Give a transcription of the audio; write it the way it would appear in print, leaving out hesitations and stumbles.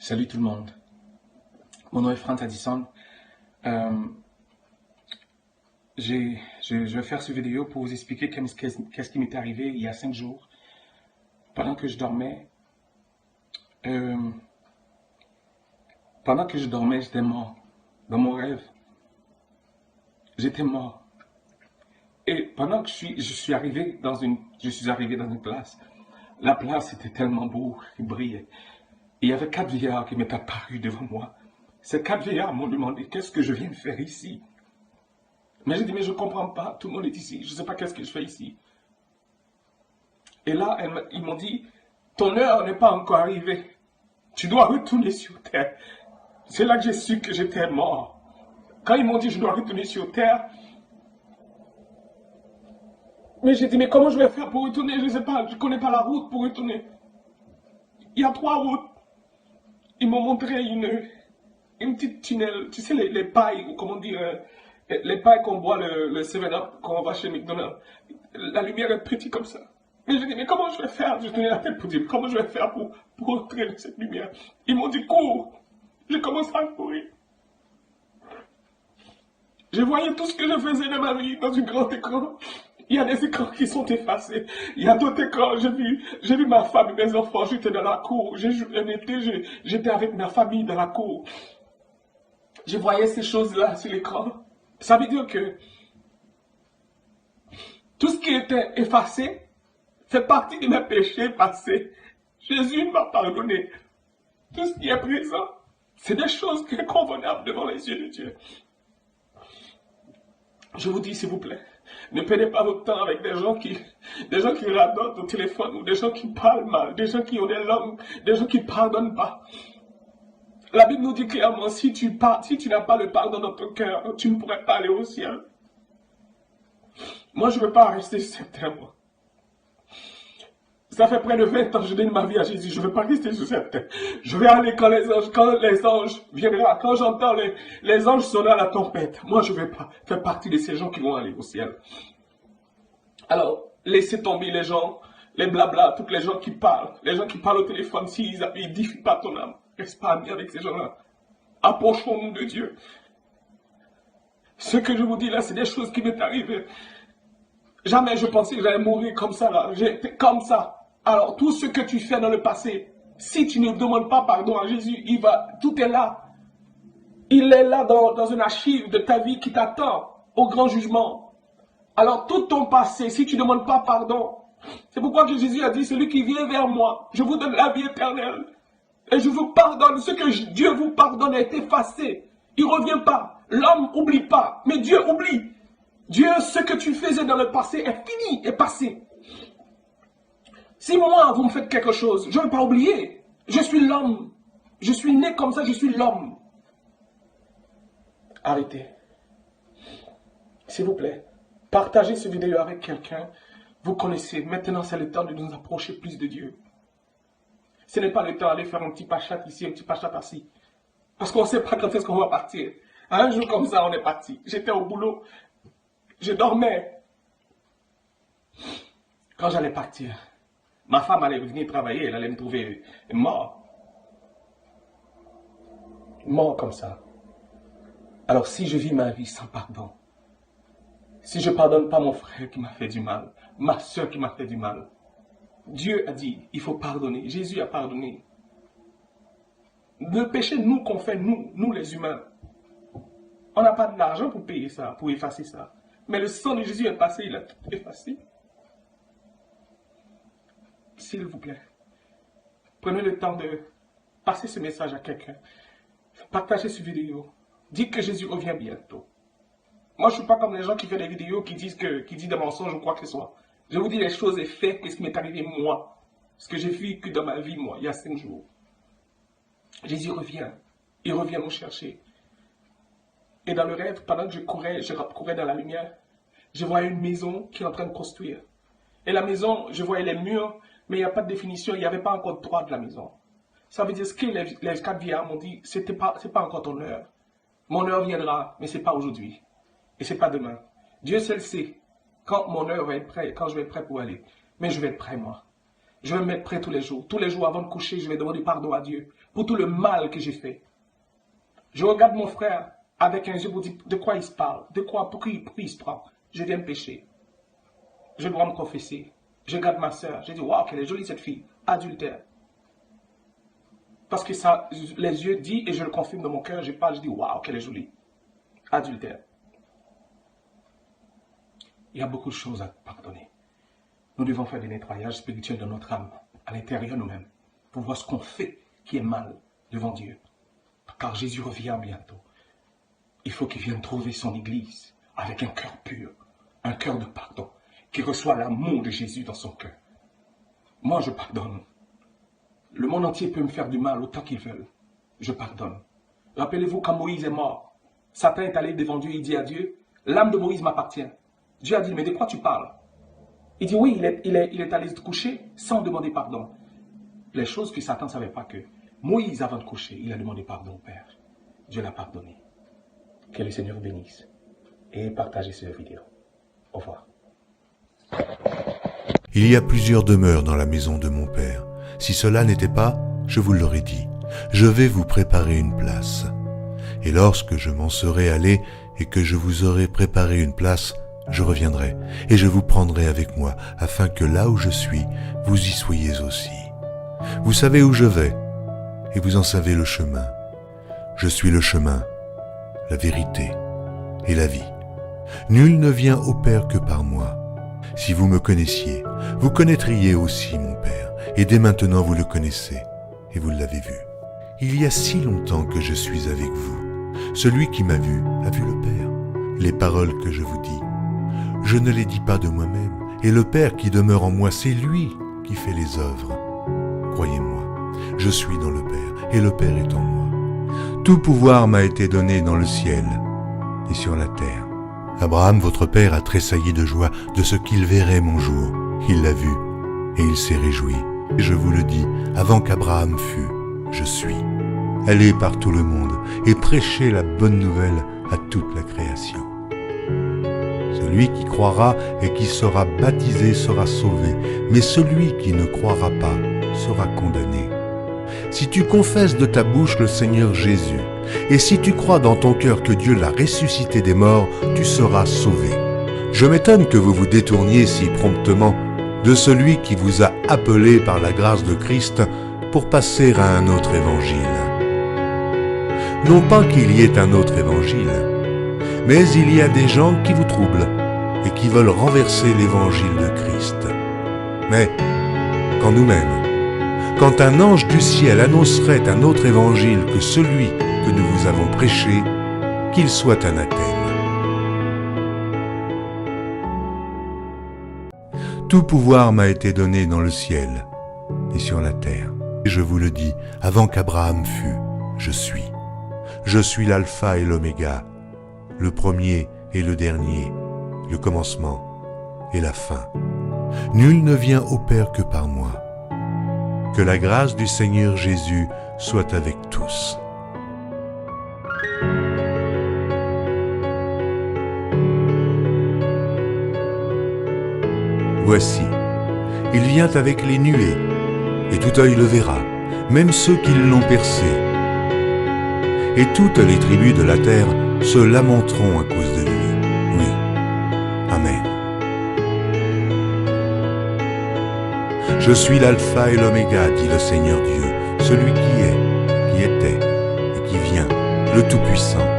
Salut tout le monde. Mon nom est Franz Addison. Euh, je vais faire cette vidéo pour vous expliquer qu'est-ce qui m'est arrivé il y a 5 jours. Pendant que je dormais, euh, j'étais mort. Dans mon rêve, j'étais mort. Et pendant que je suis arrivé dans une place. La place était tellement beau, il brillait. Et il y avait 4 vieillards qui m'étaient apparus devant moi. Ces 4 vieillards m'ont demandé qu'est-ce que je viens de faire ici. Mais j'ai dit, mais je ne comprends pas, tout le monde est ici, je ne sais pas qu'est-ce que je fais ici. Et là, ils m'ont dit, ton heure n'est pas encore arrivée, tu dois retourner sur terre. C'est là que j'ai su que j'étais mort. Quand ils m'ont dit, je dois retourner sur terre, mais j'ai dit, mais comment je vais faire pour retourner? Je ne sais pas, je ne connais pas la route pour retourner. Il y a 3 routes. Ils m'ont montré une petite tunnel, tu sais, les pailles, ou comment dire, les pailles qu'on boit le 7-Up quand on va chez McDonald's. La lumière est petite comme ça. Mais je dis, mais comment je vais faire? Je tenais la tête pour dire, comment je vais faire pour entrer dans cette lumière? Ils m'ont dit, cours. J'ai commencé à courir. Je voyais tout ce que je faisais de ma vie dans un grand écran. Il y a des écrans qui sont effacés. Il y a d'autres écrans. J'ai vu ma femme et mes enfants. J'étais dans la cour. J'étais avec ma famille dans la cour. Je voyais ces choses-là sur l'écran. Ça veut dire que tout ce qui était effacé fait partie de mes péchés passés. Jésus m'a pardonné. Tout ce qui est présent, c'est des choses qui sont convenables devant les yeux de Dieu. Je vous dis, s'il vous plaît, ne perdez pas votre temps avec des gens qui radotent au téléphone, ou des gens qui parlent mal, des gens qui ont des langues, des gens qui ne pardonnent pas. La Bible nous dit clairement, si tu n'as pas le pardon dans ton cœur, tu ne pourrais pas aller au ciel. Moi, je ne veux pas rester sur cette terre, moi. Ça fait près de 20 ans que je donne ma vie à Jésus. Je ne veux pas rester sur cette terre. Je vais aller quand les anges viendront, quand j'entends les anges sonner à la tempête. Moi, je ne vais pas faire partie de ces gens qui vont aller au ciel. Alors, laissez tomber les gens, les blabla, tous les gens qui parlent au téléphone, s'ils n'édifient pas ton âme. Reste pas ami avec ces gens-là. Approchons-nous de Dieu. Ce que je vous dis là, c'est des choses qui m'est arrivées. Jamais je pensais que j'allais mourir comme ça là. J'étais comme ça. Alors, tout ce que tu fais dans le passé, si tu ne demandes pas pardon à Jésus, tout est là. Il est là dans une archive de ta vie qui t'attend au grand jugement. Alors, tout ton passé, si tu ne demandes pas pardon, c'est pourquoi que Jésus a dit, celui qui vient vers moi, je vous donne la vie éternelle. Et je vous pardonne. Ce que Dieu vous pardonne est effacé. Il ne revient pas. L'homme n'oublie pas, mais Dieu oublie. Dieu, ce que tu faisais dans le passé est fini, est passé. Si moi, vous me faites quelque chose, je ne vais pas oublier. Je suis l'homme. Je suis né comme ça, je suis l'homme. Arrêtez. S'il vous plaît, partagez cette vidéo avec quelqu'un. Vous connaissez. Maintenant, c'est le temps de nous approcher plus de Dieu. Ce n'est pas le temps d'aller faire un petit pachat ici, un petit pachat ici. Parce qu'on ne sait pas quand est-ce qu'on va partir. Un jour comme ça, on est parti. J'étais au boulot. Je dormais. Quand j'allais partir, ma femme allait venir travailler. Elle allait me trouver mort. Mort comme ça. Alors si je vis ma vie sans pardon, si je ne pardonne pas mon frère qui m'a fait du mal, ma soeur qui m'a fait du mal, Dieu a dit, il faut pardonner. Jésus a pardonné. Le péché, nous, qu'on fait, nous les humains, on n'a pas de l'argent pour payer ça, pour effacer ça. Mais le sang de Jésus est passé, il a tout effacé. S'il vous plaît, prenez le temps de passer ce message à quelqu'un. Partagez cette vidéo. Dites que Jésus revient bientôt. Moi, je ne suis pas comme les gens qui font des vidéos qui disent des mensonges ou quoi que ce soit. Je vous dis les choses et faits, qu'est-ce qui m'est arrivé moi. Ce que j'ai vécu dans ma vie, moi, il y a 5 jours. Jésus revient. Il revient nous chercher. Et dans le rêve, pendant que je courais dans la lumière, je voyais une maison qui est en train de construire. Et la maison, je voyais les murs, mais il n'y a pas de définition, il n'y avait pas encore de droit de la maison. Ça veut dire ce que les 4 vieillards m'ont dit, c'est pas encore ton heure. Mon heure viendra, mais ce n'est pas aujourd'hui. Et ce n'est pas demain. Dieu seul sait quand mon heure va être prête, quand je vais être prêt pour aller. Mais je vais être prêt, moi. Je vais me mettre prêt tous les jours. Tous les jours avant de coucher, je vais demander pardon à Dieu pour tout le mal que j'ai fait. Je regarde mon frère avec un yeux pour dire de quoi il se parle, pourquoi il se prend. Je viens de pécher. Je dois me confesser. Je regarde ma soeur. Je dis, waouh, qu'elle est jolie cette fille. Adultère. Parce que ça, les yeux disent, et je le confirme dans mon cœur, je parle, je dis, waouh, qu'elle est jolie. Adultère. Il y a beaucoup de choses à pardonner. Nous devons faire des nettoyages spirituels de notre âme, à l'intérieur nous-mêmes, pour voir ce qu'on fait qui est mal devant Dieu. Car Jésus revient bientôt. Il faut qu'il vienne trouver son Église avec un cœur pur, un cœur de pardon, qui reçoit l'amour de Jésus dans son cœur. Moi, je pardonne. Le monde entier peut me faire du mal autant qu'ils veulent. Je pardonne. Rappelez-vous quand Moïse est mort, Satan est allé devant Dieu, il dit à Dieu, l'âme de Moïse m'appartient. Dieu a dit, mais de quoi tu parles? Il dit, oui, il est allé se coucher sans demander pardon. Les choses que Satan ne savait pas que Moïse, avant de coucher, il a demandé pardon au Père. Dieu l'a pardonné. Que le Seigneur bénisse. Et partagez cette vidéo. Au revoir. Il y a plusieurs demeures dans la maison de mon Père. Si cela n'était pas, je vous l'aurais dit, je vais vous préparer une place. Et lorsque je m'en serai allé et que je vous aurai préparé une place, je reviendrai et je vous prendrai avec moi, afin que là où je suis, vous y soyez aussi. Vous savez où je vais, et vous en savez le chemin. Je suis le chemin, la vérité et la vie. Nul ne vient au Père que par moi. Si vous me connaissiez, vous connaîtriez aussi mon Père, et dès maintenant vous le connaissez, et vous l'avez vu. Il y a si longtemps que je suis avec vous. Celui qui m'a vu a vu le Père. Les paroles que je vous dis, je ne les dis pas de moi-même, et le Père qui demeure en moi, c'est lui qui fait les œuvres. Croyez-moi, je suis dans le Père, et le Père est en moi. Tout pouvoir m'a été donné dans le ciel et sur la terre. Abraham, votre père, a tressailli de joie de ce qu'il verrait mon jour. Il l'a vu, et il s'est réjoui. Et je vous le dis, avant qu'Abraham fût, je suis. Allez par tout le monde et prêchez la bonne nouvelle à toute la création. Celui qui croira et qui sera baptisé sera sauvé, mais celui qui ne croira pas sera condamné. Si tu confesses de ta bouche le Seigneur Jésus, et si tu crois dans ton cœur que Dieu l'a ressuscité des morts, tu seras sauvé. Je m'étonne que vous vous détourniez si promptement de celui qui vous a appelé par la grâce de Christ pour passer à un autre évangile. Non pas qu'il y ait un autre évangile, mais il y a des gens qui vous troublent et qui veulent renverser l'évangile de Christ. Mais quand nous-mêmes, quand un ange du ciel annoncerait un autre évangile que celui que nous vous avons prêché, qu'il soit anathème. Tout pouvoir m'a été donné dans le ciel et sur la terre. Et je vous le dis, avant qu'Abraham fût, je suis. Je suis l'alpha et l'oméga, le premier et le dernier, le commencement et la fin. Nul ne vient au Père que par moi. Que la grâce du Seigneur Jésus soit avec tous. Voici, il vient avec les nuées, et tout œil le verra, même ceux qui l'ont percé. Et toutes les tribus de la terre se lamenteront à cause de lui. Oui. Amen. Je suis l'alpha et l'oméga, dit le Seigneur Dieu, celui qui est, qui était et qui vient, le Tout-Puissant.